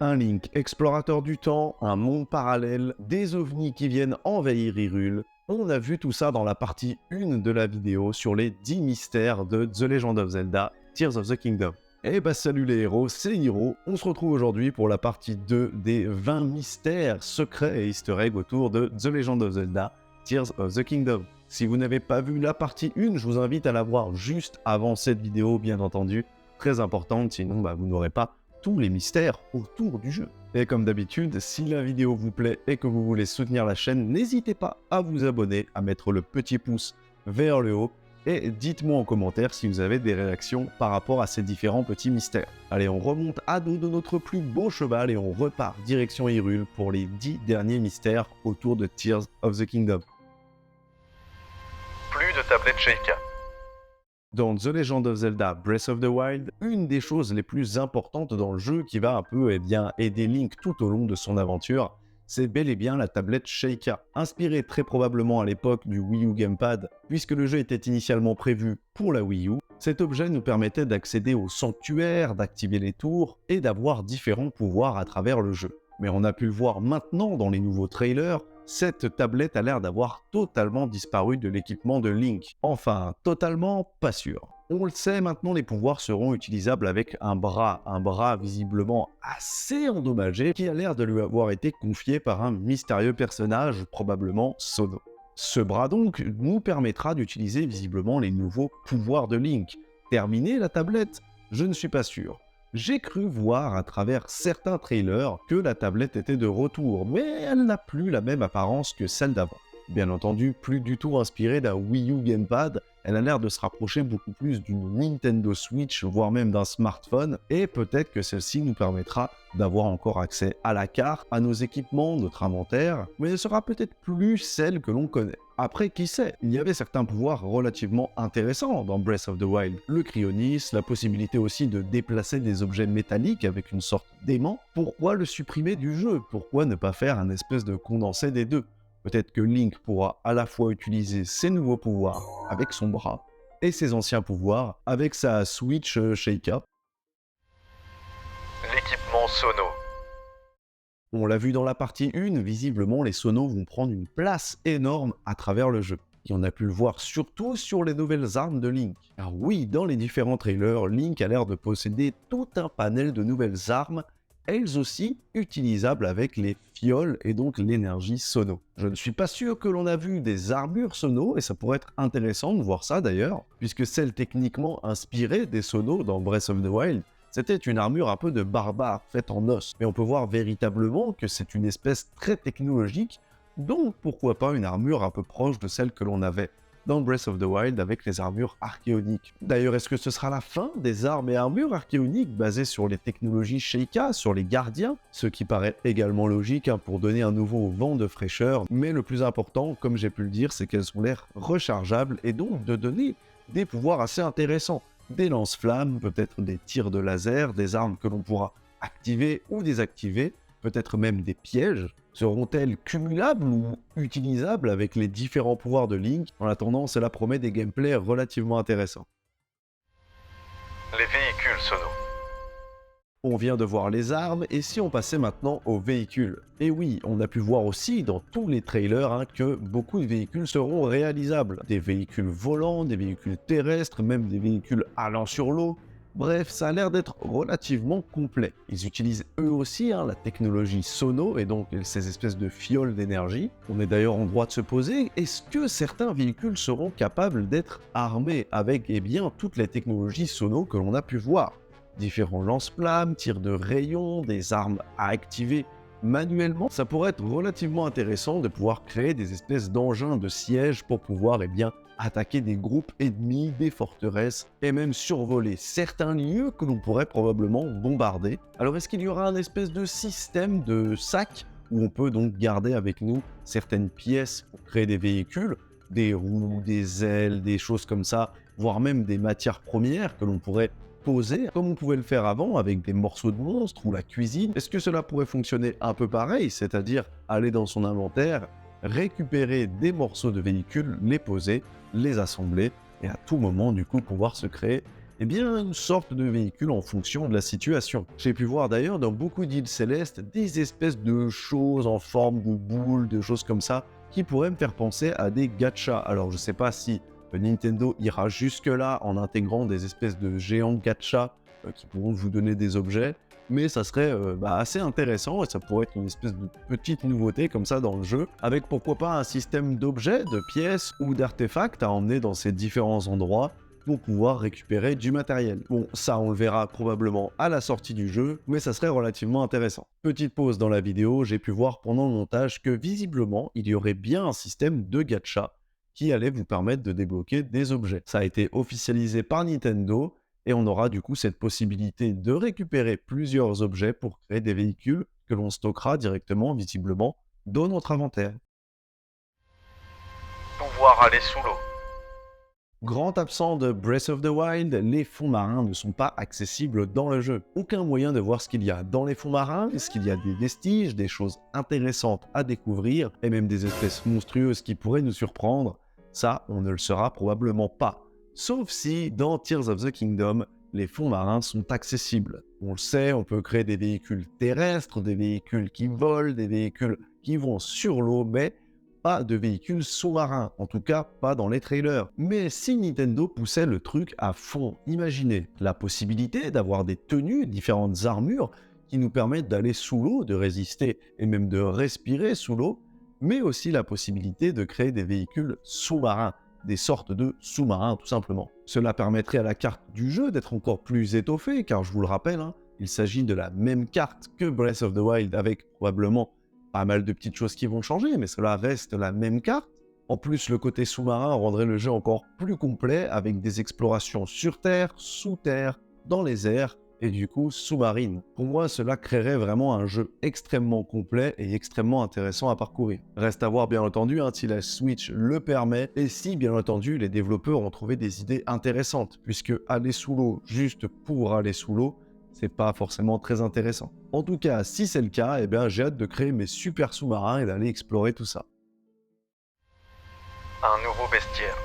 Un Link explorateur du temps, un monde parallèle, des ovnis qui viennent envahir Hyrule. On a vu tout ça dans la partie 1 de la vidéo sur les 10 mystères de The Legend of Zelda Tears of the Kingdom. Eh bah salut les héros, c'est Hiro. On se retrouve aujourd'hui pour la partie 2 des 20 mystères, secrets et easter eggs autour de The Legend of Zelda Tears of the Kingdom. Si vous n'avez pas vu la partie 1, je vous invite à la voir juste avant cette vidéo, bien entendu. Très importante, sinon vous n'aurez pas tous les mystères autour du jeu. Et comme d'habitude, si la vidéo vous plaît et que vous voulez soutenir la chaîne, n'hésitez pas à vous abonner, à mettre le petit pouce vers le haut et dites-moi en commentaire si vous avez des réactions par rapport à ces différents petits mystères. Allez, on remonte à dos de notre plus beau cheval et on repart direction Hyrule pour les 10 derniers mystères autour de Tears of the Kingdom. Plus de tablettes Sheikah. Dans The Legend of Zelda Breath of the Wild, une des choses les plus importantes dans le jeu qui va un peu aider Link tout au long de son aventure, c'est bel et bien la tablette Sheikah. Inspirée très probablement à l'époque du Wii U Gamepad, puisque le jeu était initialement prévu pour la Wii U, cet objet nous permettait d'accéder au sanctuaire, d'activer les tours et d'avoir différents pouvoirs à travers le jeu. Mais on a pu le voir maintenant dans les nouveaux trailers, cette tablette a l'air d'avoir totalement disparu de l'équipement de Link. Enfin, totalement pas sûr. On le sait, maintenant les pouvoirs seront utilisables avec un bras visiblement assez endommagé qui a l'air de lui avoir été confié par un mystérieux personnage, probablement Sono. Ce bras donc nous permettra d'utiliser visiblement les nouveaux pouvoirs de Link. Terminer la tablette? Je ne suis pas sûr. J'ai cru voir à travers certains trailers que la tablette était de retour, mais elle n'a plus la même apparence que celle d'avant. Bien entendu, plus du tout inspirée d'un Wii U Gamepad, elle a l'air de se rapprocher beaucoup plus d'une Nintendo Switch, voire même d'un smartphone, et peut-être que celle-ci nous permettra d'avoir encore accès à la carte, à nos équipements, notre inventaire, mais elle sera peut-être plus celle que l'on connaît. Après, qui sait, il y avait certains pouvoirs relativement intéressants dans Breath of the Wild. Le cryonisme, la possibilité aussi de déplacer des objets métalliques avec une sorte d'aimant. Pourquoi le supprimer du jeu? Pourquoi ne pas faire un espèce de condensé des deux? Peut-être que Link pourra à la fois utiliser ses nouveaux pouvoirs avec son bras et ses anciens pouvoirs avec sa Switch Sheikah. L'équipement Sono. On l'a vu dans la partie 1, visiblement les sonos vont prendre une place énorme à travers le jeu. Et on a pu le voir surtout sur les nouvelles armes de Link. Alors oui, dans les différents trailers, Link a l'air de posséder tout un panel de nouvelles armes, elles aussi utilisables avec les fioles et donc l'énergie Sono. Je ne suis pas sûr que l'on a vu des armures Sono, et ça pourrait être intéressant de voir ça d'ailleurs, puisque celle techniquement inspirée des Sonos dans Breath of the Wild, c'était une armure un peu de barbare, faite en os. Mais on peut voir véritablement que c'est une espèce très technologique, donc pourquoi pas une armure un peu proche de celle que l'on avait dans Breath of the Wild avec les armures archéoniques. D'ailleurs, est-ce que ce sera la fin des armes et armures archéoniques basées sur les technologies Sheikah, sur les gardiens? Ce qui paraît également logique pour donner un nouveau vent de fraîcheur, mais le plus important, comme j'ai pu le dire, c'est qu'elles ont l'air rechargeables et donc de donner des pouvoirs assez intéressants. Des lance-flammes, peut-être des tirs de laser, des armes que l'on pourra activer ou désactiver, peut-être même des pièges. Seront-elles cumulables ou utilisables avec les différents pouvoirs de Link? En attendant, cela promet des gameplays relativement intéressants. Les véhicules Sono. On vient de voir les armes, et si on passait maintenant aux véhicules? Et oui, on a pu voir aussi dans tous les trailers que beaucoup de véhicules seront réalisables. Des véhicules volants, des véhicules terrestres, même des véhicules allant sur l'eau. Bref, ça a l'air d'être relativement complet. Ils utilisent eux aussi la technologie Sono, et donc ces espèces de fioles d'énergie. On est d'ailleurs en droit de se poser, est-ce que certains véhicules seront capables d'être armés avec toutes les technologies Sono que l'on a pu voir? Différents lance-flammes, tirs de rayons, des armes à activer manuellement. Ça pourrait être relativement intéressant de pouvoir créer des espèces d'engins de siège pour pouvoir attaquer des groupes ennemis, des forteresses et même survoler certains lieux que l'on pourrait probablement bombarder. Alors est-ce qu'il y aura un espèce de système de sac où on peut donc garder avec nous certaines pièces pour créer des véhicules, des roues, des ailes, des choses comme ça, voire même des matières premières que l'on pourrait poser, comme on pouvait le faire avant avec des morceaux de monstres ou la cuisine? Est-ce que cela pourrait fonctionner un peu pareil, c'est-à-dire aller dans son inventaire, récupérer des morceaux de véhicules, les poser, les assembler et à tout moment du coup pouvoir se créer Eh bien, une sorte de véhicule en fonction de la situation. J'ai pu voir d'ailleurs dans beaucoup d'îles célestes des espèces de choses en forme de boules, de choses comme ça, qui pourraient me faire penser à des gachas. Alors je sais pas si Nintendo ira jusque-là en intégrant des espèces de géants gachas qui pourront vous donner des objets, mais ça serait assez intéressant et ça pourrait être une espèce de petite nouveauté comme ça dans le jeu, avec pourquoi pas un système d'objets, de pièces ou d'artefacts à emmener dans ces différents endroits pour pouvoir récupérer du matériel. Bon, ça on le verra probablement à la sortie du jeu, mais ça serait relativement intéressant. Petite pause dans la vidéo, j'ai pu voir pendant le montage que visiblement il y aurait bien un système de gacha qui allait vous permettre de débloquer des objets. Ça a été officialisé par Nintendo, et on aura du coup cette possibilité de récupérer plusieurs objets pour créer des véhicules que l'on stockera directement, visiblement, dans notre inventaire. Pouvoir aller sous l'eau. Grand absent de Breath of the Wild, les fonds marins ne sont pas accessibles dans le jeu. Aucun moyen de voir ce qu'il y a dans les fonds marins, est-ce qu'il y a des vestiges, des choses intéressantes à découvrir, et même des espèces monstrueuses qui pourraient nous surprendre. Ça, on ne le saura probablement pas. Sauf si, dans Tears of the Kingdom, les fonds marins sont accessibles. On le sait, on peut créer des véhicules terrestres, des véhicules qui volent, des véhicules qui vont sur l'eau, mais pas de véhicules sous-marins, en tout cas pas dans les trailers. Mais si Nintendo poussait le truc à fond, imaginez la possibilité d'avoir des tenues, différentes armures qui nous permettent d'aller sous l'eau, de résister et même de respirer sous l'eau, mais aussi la possibilité de créer des véhicules sous-marins, des sortes de sous-marins tout simplement. Cela permettrait à la carte du jeu d'être encore plus étoffée, car je vous le rappelle, il s'agit de la même carte que Breath of the Wild avec probablement pas mal de petites choses qui vont changer, mais cela reste la même carte. En plus, le côté sous-marin rendrait le jeu encore plus complet avec des explorations sur Terre, sous Terre, dans les airs et du coup sous-marine. Pour moi, cela créerait vraiment un jeu extrêmement complet et extrêmement intéressant à parcourir. Reste à voir bien entendu si la Switch le permet et si bien entendu les développeurs ont trouvé des idées intéressantes, puisque aller sous l'eau juste pour aller sous l'eau, c'est pas forcément très intéressant. En tout cas, si c'est le cas, eh bien, j'ai hâte de créer mes super sous-marins et d'aller explorer tout ça. Un nouveau bestiaire.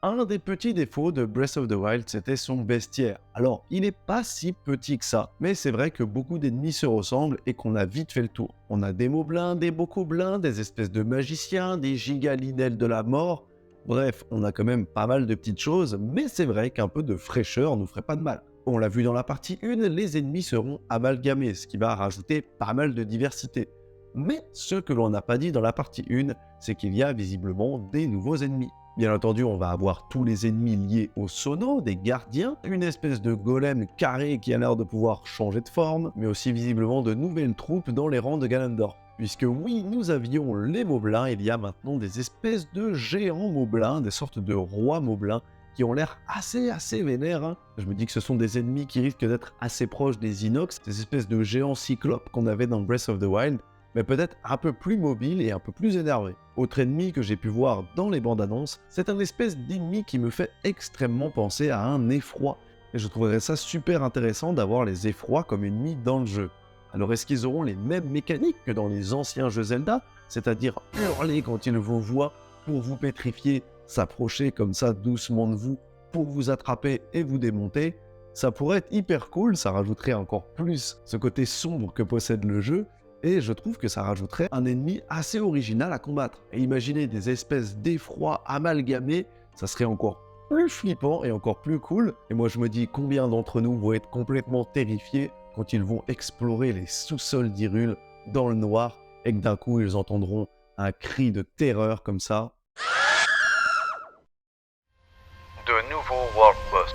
Un des petits défauts de Breath of the Wild, c'était son bestiaire. Alors, il n'est pas si petit que ça, mais c'est vrai que beaucoup d'ennemis se ressemblent et qu'on a vite fait le tour. On a des moblins, des bokoblins, des espèces de magiciens, des gigalinelles de la mort. Bref, on a quand même pas mal de petites choses, mais c'est vrai qu'un peu de fraîcheur nous ferait pas de mal. On l'a vu dans la partie 1, les ennemis seront amalgamés, ce qui va rajouter pas mal de diversité. Mais ce que l'on n'a pas dit dans la partie 1, c'est qu'il y a visiblement des nouveaux ennemis. Bien entendu, on va avoir tous les ennemis liés au Sono, des gardiens, une espèce de golem carré qui a l'air de pouvoir changer de forme, mais aussi visiblement de nouvelles troupes dans les rangs de Ganondorf. Puisque oui, nous avions les moblins, il y a maintenant des espèces de géants moblins, des sortes de rois moblins, qui ont l'air assez vénères. Je me dis que ce sont des ennemis qui risquent d'être assez proches des Inox, ces espèces de géants cyclopes qu'on avait dans Breath of the Wild, mais peut-être un peu plus mobiles et un peu plus énervés. Autre ennemi que j'ai pu voir dans les bandes annonces, c'est un espèce d'ennemi qui me fait extrêmement penser à un effroi. Et je trouverais ça super intéressant d'avoir les effrois comme ennemis dans le jeu. Alors est-ce qu'ils auront les mêmes mécaniques que dans les anciens jeux Zelda, c'est-à-dire hurler quand ils vous voient pour vous pétrifier, s'approcher comme ça doucement de vous pour vous attraper et vous démonter? Ça pourrait être hyper cool, ça rajouterait encore plus ce côté sombre que possède le jeu, et je trouve que ça rajouterait un ennemi assez original à combattre. Et imaginez des espèces d'effrois amalgamés, ça serait encore plus flippant et encore plus cool. Et moi je me dis combien d'entre nous vont être complètement terrifiés quand ils vont explorer les sous-sols d'Hyrule dans le noir et que d'un coup ils entendront un cri de terreur comme ça. De nouveaux World Boss.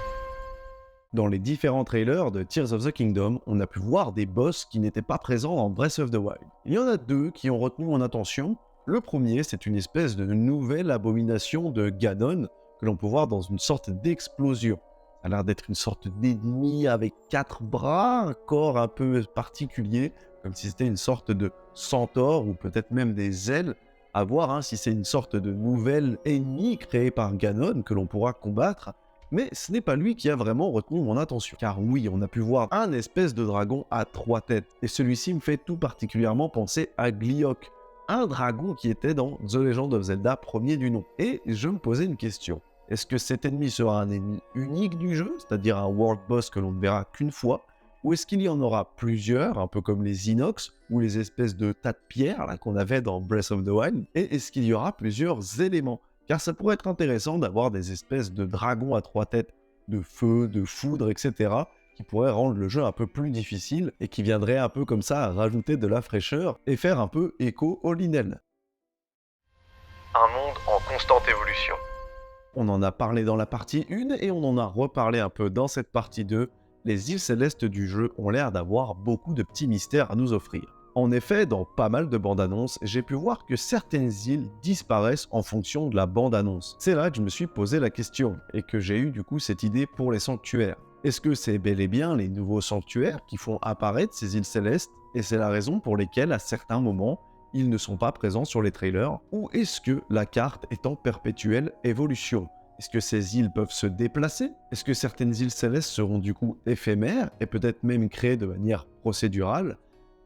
Dans les différents trailers de Tears of the Kingdom, on a pu voir des boss qui n'étaient pas présents dans Breath of the Wild. Il y en a deux qui ont retenu mon attention. Le premier, c'est une espèce de nouvelle abomination de Ganon que l'on peut voir dans une sorte d'explosion. Ça a l'air d'être une sorte d'ennemi avec 4 bras, un corps un peu particulier, comme si c'était une sorte de centaure ou peut-être même des ailes. À voir si c'est une sorte de nouvel ennemi créé par Ganon que l'on pourra combattre. Mais ce n'est pas lui qui a vraiment retenu mon attention. Car oui, on a pu voir un espèce de dragon à 3 têtes. Et celui-ci me fait tout particulièrement penser à Gleeok, un dragon qui était dans The Legend of Zelda premier du nom. Et je me posais une question. Est-ce que cet ennemi sera un ennemi unique du jeu, c'est-à-dire un world boss que l'on ne verra qu'une fois, ou est-ce qu'il y en aura plusieurs, un peu comme les Inox, ou les espèces de tas de pierres là, qu'on avait dans Breath of the Wild, et est-ce qu'il y aura plusieurs éléments? Car ça pourrait être intéressant d'avoir des espèces de dragons à 3 têtes, de feu, de foudre, etc., qui pourraient rendre le jeu un peu plus difficile, et qui viendraient un peu comme ça rajouter de la fraîcheur, et faire un peu écho au Linel. Un monde en constante évolution. On en a parlé dans la partie 1 et on en a reparlé un peu dans cette partie 2. Les îles célestes du jeu ont l'air d'avoir beaucoup de petits mystères à nous offrir. En effet, dans pas mal de bandes annonces, j'ai pu voir que certaines îles disparaissent en fonction de la bande annonce. C'est là que je me suis posé la question et que j'ai eu du coup cette idée pour les sanctuaires. Est-ce que c'est bel et bien les nouveaux sanctuaires qui font apparaître ces îles célestes et c'est la raison pour laquelle à certains moments ils ne sont pas présents sur les trailers? Ou est-ce que la carte est en perpétuelle évolution? Est-ce que ces îles peuvent se déplacer? Est-ce que certaines îles célestes seront du coup éphémères et peut-être même créées de manière procédurale?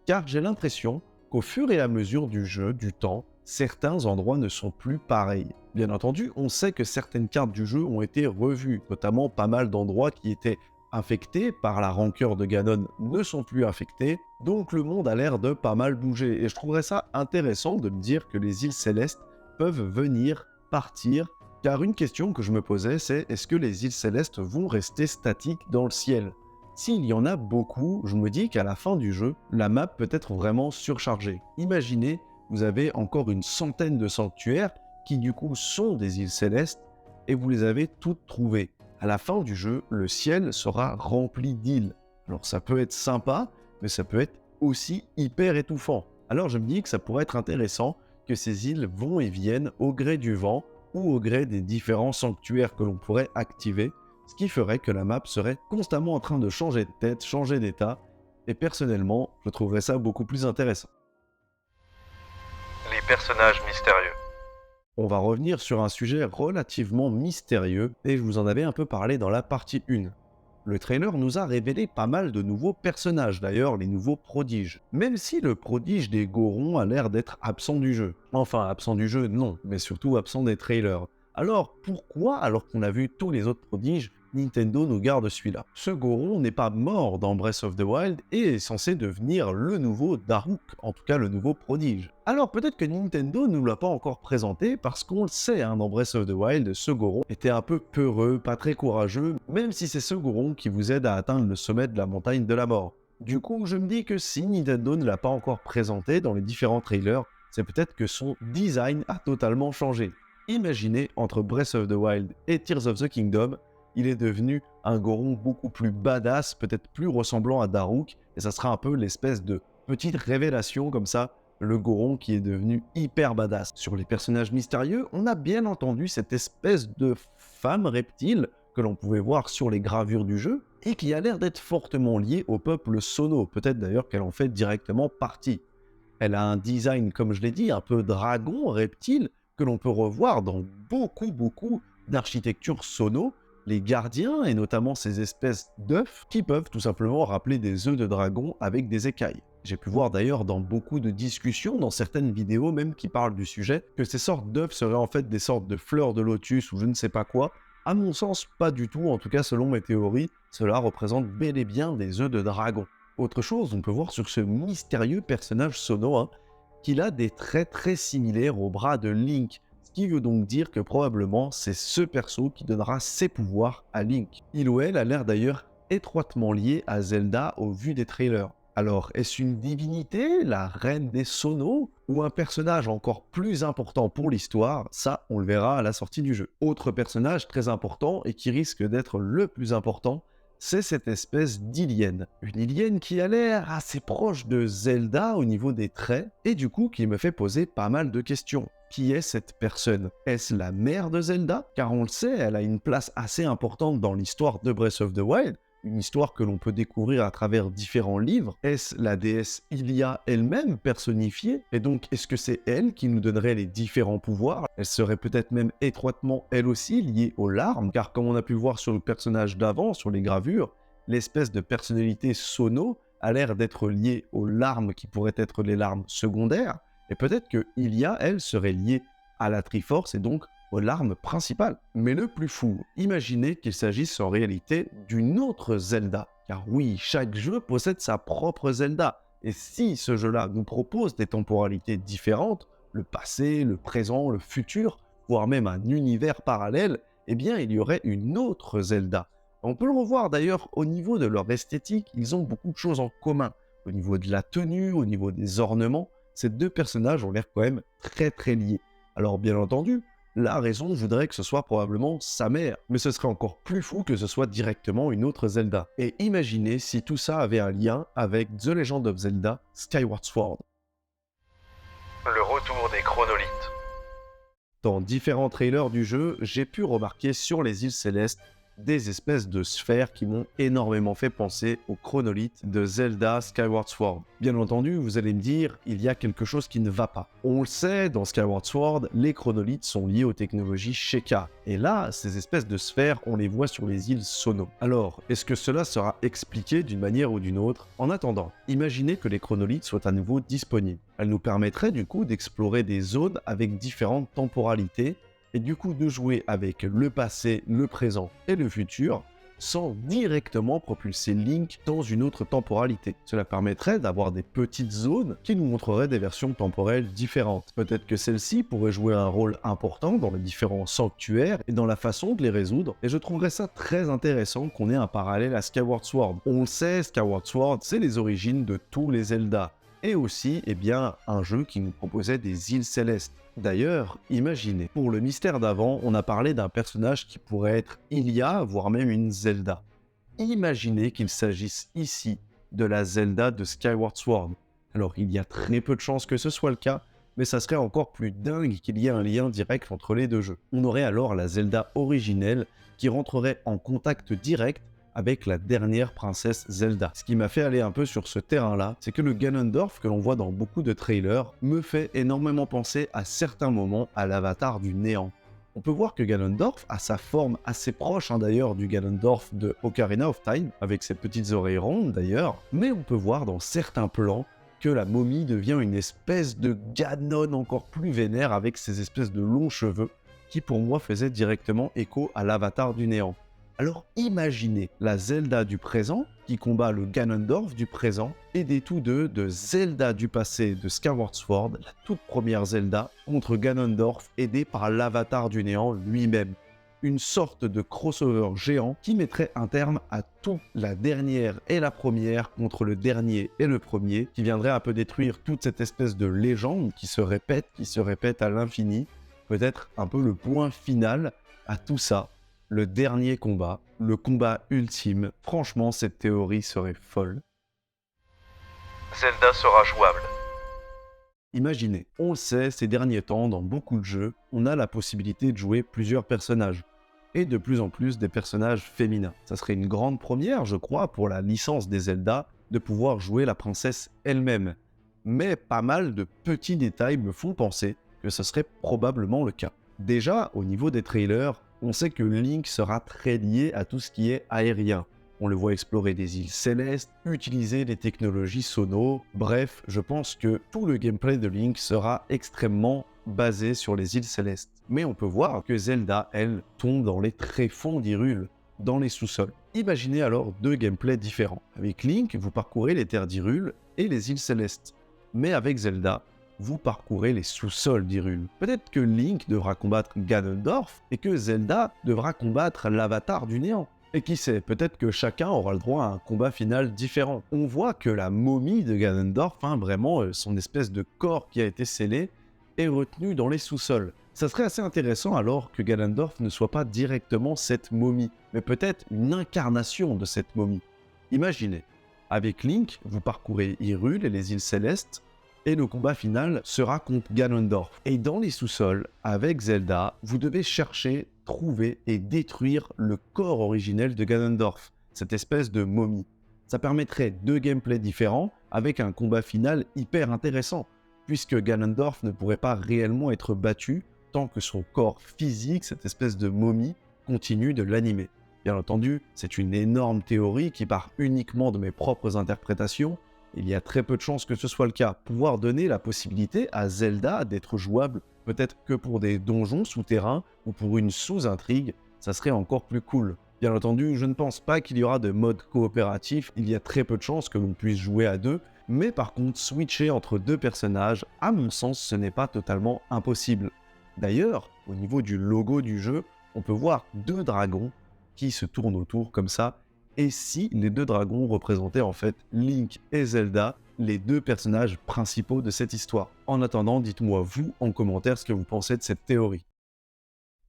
Car j'ai l'impression qu'au fur et à mesure du jeu, du temps, certains endroits ne sont plus pareils. Bien entendu, on sait que certaines cartes du jeu ont été revues, notamment pas mal d'endroits qui étaient infectés par la rancœur de Ganon ne sont plus infectés, donc le monde a l'air de pas mal bouger. Et je trouverais ça intéressant de me dire que les îles célestes peuvent venir, partir, car une question que je me posais, c'est est-ce que les îles célestes vont rester statiques dans le ciel? S'il y en a beaucoup, je me dis qu'à la fin du jeu, la map peut être vraiment surchargée. Imaginez, vous avez encore une centaine de sanctuaires qui du coup sont des îles célestes et vous les avez toutes trouvées. À la fin du jeu, le ciel sera rempli d'îles. Alors ça peut être sympa, mais ça peut être aussi hyper étouffant. Alors je me dis que ça pourrait être intéressant que ces îles vont et viennent au gré du vent ou au gré des différents sanctuaires que l'on pourrait activer, ce qui ferait que la map serait constamment en train de changer de tête, changer d'état, et personnellement, je trouverais ça beaucoup plus intéressant. Les personnages mystérieux. On va revenir sur un sujet relativement mystérieux, et je vous en avais un peu parlé dans la partie 1. Le trailer nous a révélé pas mal de nouveaux personnages, d'ailleurs les nouveaux prodiges. Même si le prodige des Gorons a l'air d'être absent du jeu. Enfin, absent du jeu, non, mais surtout absent des trailers. Alors pourquoi, alors qu'on a vu tous les autres prodiges, Nintendo nous garde celui-là? Ce Goron n'est pas mort dans Breath of the Wild et est censé devenir le nouveau Daruk, en tout cas le nouveau prodige. Alors peut-être que Nintendo ne nous l'a pas encore présenté parce qu'on le sait, dans Breath of the Wild, ce Goron était un peu peureux, pas très courageux, même si c'est ce Goron qui vous aide à atteindre le sommet de la montagne de la mort. Du coup, je me dis que si Nintendo ne l'a pas encore présenté dans les différents trailers, c'est peut-être que son design a totalement changé. Imaginez, entre Breath of the Wild et Tears of the Kingdom, il est devenu un Goron beaucoup plus badass, peut-être plus ressemblant à Daruk, et ça sera un peu l'espèce de petite révélation comme ça, le Goron qui est devenu hyper badass. Sur les personnages mystérieux, on a bien entendu cette espèce de femme reptile que l'on pouvait voir sur les gravures du jeu, et qui a l'air d'être fortement liée au peuple Sono, peut-être d'ailleurs qu'elle en fait directement partie. Elle a un design, comme je l'ai dit, un peu dragon, reptile, que l'on peut revoir dans beaucoup d'architecture Sono, les gardiens et notamment ces espèces d'œufs qui peuvent tout simplement rappeler des œufs de dragon avec des écailles. J'ai pu voir d'ailleurs dans beaucoup de discussions, dans certaines vidéos même qui parlent du sujet, que ces sortes d'œufs seraient en fait des sortes de fleurs de lotus ou je ne sais pas quoi. À mon sens, pas du tout, en tout cas selon mes théories, cela représente bel et bien des œufs de dragon. Autre chose, on peut voir sur ce mystérieux personnage Sono, qu'il a des traits très similaires au bras de Link, ce qui veut donc dire que probablement c'est ce perso qui donnera ses pouvoirs à Link. Il ou elle a l'air d'ailleurs étroitement lié à Zelda au vu des trailers. Alors, est-ce une divinité, la reine des Sono, ou un personnage encore plus important pour l'histoire? Ça, on le verra à la sortie du jeu. Autre personnage très important, et qui risque d'être le plus important, c'est cette espèce d'Hylienne. Une Hylienne qui a l'air assez proche de Zelda au niveau des traits, et du coup qui me fait poser pas mal de questions. Qui est cette personne? Est-ce la mère de Zelda? Car on le sait, elle a une place assez importante dans l'histoire de Breath of the Wild, une histoire que l'on peut découvrir à travers différents livres. Est-ce la déesse Hylia elle-même personnifiée? Et donc, est-ce que c'est elle qui nous donnerait les différents pouvoirs? Elle serait peut-être même étroitement, elle aussi, liée aux larmes, car comme on a pu le voir sur le personnage d'avant, sur les gravures, l'espèce de personnalité Sono a l'air d'être liée aux larmes qui pourraient être les larmes secondaires, et peut-être que Hylia, elle, serait liée à la Triforce et donc l'arme principale. Mais le plus fou, imaginez qu'il s'agisse en réalité d'une autre Zelda. Car oui, chaque jeu possède sa propre Zelda. Et si ce jeu-là nous propose des temporalités différentes, le passé, le présent, le futur, voire même un univers parallèle, eh bien il y aurait une autre Zelda. On peut le revoir d'ailleurs au niveau de leur esthétique, ils ont beaucoup de choses en commun. Au niveau de la tenue, au niveau des ornements, ces deux personnages ont l'air quand même très liés. Alors bien entendu, la raison voudrait que ce soit probablement sa mère, mais ce serait encore plus fou que ce soit directement une autre Zelda. Et imaginez si tout ça avait un lien avec The Legend of Zelda Skyward Sword. Le retour des chronolithes. Dans différents trailers du jeu, j'ai pu remarquer sur les îles célestes des espèces de sphères qui m'ont énormément fait penser aux chronolithes de Zelda Skyward Sword. Bien entendu, vous allez me dire, il y a quelque chose qui ne va pas. On le sait, dans Skyward Sword, les chronolithes sont liés aux technologies Sheikah. Et là, ces espèces de sphères, on les voit sur les îles Sono. Alors, est-ce que cela sera expliqué d'une manière ou d'une autre? En attendant, imaginez que les chronolithes soient à nouveau disponibles. Elles nous permettraient du coup d'explorer des zones avec différentes temporalités, et du coup de jouer avec le passé, le présent et le futur sans directement propulser Link dans une autre temporalité. Cela permettrait d'avoir des petites zones qui nous montreraient des versions temporelles différentes. Peut-être que celles-ci pourraient jouer un rôle important dans les différents sanctuaires et dans la façon de les résoudre, et je trouverais ça très intéressant qu'on ait un parallèle à Skyward Sword. On le sait, Skyward Sword, c'est les origines de tous les Zelda. Et aussi, un jeu qui nous proposait des îles célestes. D'ailleurs, imaginez, pour le mystère d'avant, on a parlé d'un personnage qui pourrait être Ilia, voire même une Zelda. Imaginez qu'il s'agisse ici de la Zelda de Skyward Sword. Alors, il y a très peu de chances que ce soit le cas, mais ça serait encore plus dingue qu'il y ait un lien direct entre les deux jeux. On aurait alors la Zelda originelle qui rentrerait en contact direct avec la dernière princesse Zelda. Ce qui m'a fait aller un peu sur ce terrain-là, c'est que le Ganondorf que l'on voit dans beaucoup de trailers me fait énormément penser à certains moments à l'avatar du néant. On peut voir que Ganondorf a sa forme assez proche d'ailleurs du Ganondorf de Ocarina of Time, avec ses petites oreilles rondes d'ailleurs, mais on peut voir dans certains plans que la momie devient une espèce de Ganon encore plus vénère avec ses espèces de longs cheveux, qui pour moi faisaient directement écho à l'avatar du néant. Alors imaginez la Zelda du présent qui combat le Ganondorf du présent, aidé tous deux de Zelda du passé de Skyward Sword, la toute première Zelda, contre Ganondorf aidé par l'avatar du néant lui-même. Une sorte de crossover géant qui mettrait un terme à tout, la dernière et la première contre le dernier et le premier, qui viendrait un peu détruire toute cette espèce de légende qui se répète à l'infini, peut-être un peu le point final à tout ça. Le dernier combat, le combat ultime, franchement cette théorie serait folle. Zelda sera jouable. Imaginez, on le sait, ces derniers temps, dans beaucoup de jeux, on a la possibilité de jouer plusieurs personnages. Et de plus en plus des personnages féminins. Ça serait une grande première, je crois, pour la licence des Zelda, de pouvoir jouer la princesse elle-même. Mais pas mal de petits détails me font penser que ce serait probablement le cas. Déjà, au niveau des trailers, on sait que Link sera très lié à tout ce qui est aérien. On le voit explorer des îles célestes, utiliser des technologies sono. Bref, je pense que tout le gameplay de Link sera extrêmement basé sur les îles célestes. Mais on peut voir que Zelda, elle, tombe dans les tréfonds d'Hyrule, dans les sous-sols. Imaginez alors deux gameplays différents. Avec Link, vous parcourez les terres d'Hyrule et les îles célestes. Mais avec Zelda, vous parcourez les sous-sols d'Hyrule. Peut-être que Link devra combattre Ganondorf et que Zelda devra combattre l'avatar du néant. Et qui sait, peut-être que chacun aura le droit à un combat final différent. On voit que la momie de Ganondorf, vraiment son espèce de corps qui a été scellé, est retenu dans les sous-sols. Ça serait assez intéressant alors que Ganondorf ne soit pas directement cette momie, mais peut-être une incarnation de cette momie. Imaginez, avec Link, vous parcourez Hyrule et les îles célestes, et le combat final sera contre Ganondorf. Et dans les sous-sols, avec Zelda, vous devez chercher, trouver et détruire le corps originel de Ganondorf, cette espèce de momie. Ça permettrait deux gameplays différents, avec un combat final hyper intéressant, puisque Ganondorf ne pourrait pas réellement être battu tant que son corps physique, cette espèce de momie, continue de l'animer. Bien entendu, c'est une énorme théorie qui part uniquement de mes propres interprétations. Il y a très peu de chances que ce soit le cas. Pouvoir donner la possibilité à Zelda d'être jouable Peut-être que pour des donjons souterrains ou pour une sous-intrigue, ça serait encore plus cool. Bien entendu, je ne pense pas qu'il y aura de mode coopératif, il y a très peu de chances que l'on puisse jouer à deux, mais par contre, switcher entre deux personnages, à mon sens, ce n'est pas totalement impossible. D'ailleurs, au niveau du logo du jeu, on peut voir deux dragons qui se tournent autour comme ça, et si les deux dragons représentaient en fait Link et Zelda, les deux personnages principaux de cette histoire. En attendant, dites-moi vous en commentaire ce que vous pensez de cette théorie.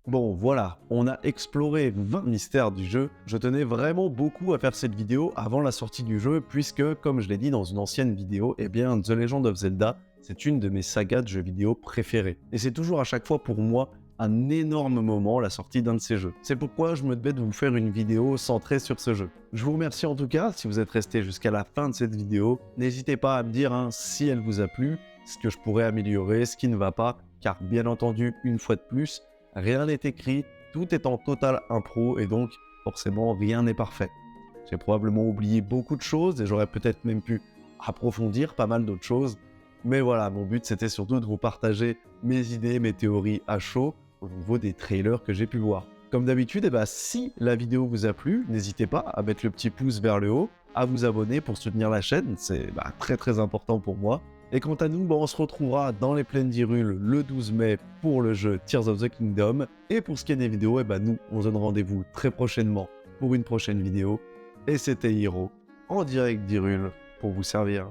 Bon voilà, on a exploré 20 mystères du jeu. Je tenais vraiment beaucoup à faire cette vidéo avant la sortie du jeu puisque, comme je l'ai dit dans une ancienne vidéo, eh bien The Legend of Zelda, c'est une de mes sagas de jeux vidéo préférées. Et c'est toujours à chaque fois pour moi un énorme moment la sortie d'un de ces jeux. C'est pourquoi je me devais de vous faire une vidéo centrée sur ce jeu. Je vous remercie en tout cas si vous êtes resté jusqu'à la fin de cette vidéo. N'hésitez pas à me dire si elle vous a plu, ce que je pourrais améliorer, ce qui ne va pas, car bien entendu, une fois de plus, rien n'est écrit, tout est en total impro et donc forcément rien n'est parfait. J'ai probablement oublié beaucoup de choses et j'aurais peut-être même pu approfondir pas mal d'autres choses. Mais voilà, mon but c'était surtout de vous partager mes idées, mes théories à chaud au niveau des trailers que j'ai pu voir. Comme d'habitude, si la vidéo vous a plu, n'hésitez pas à mettre le petit pouce vers le haut, à vous abonner pour soutenir la chaîne, c'est très très important pour moi. Et quant à nous, on se retrouvera dans les plaines d'Hyrule le 12 mai pour le jeu Tears of the Kingdom. Et pour ce qui est des vidéos, nous, on se donne rendez-vous très prochainement pour une prochaine vidéo. Et c'était Hiro, en direct d'Hyrule, pour vous servir.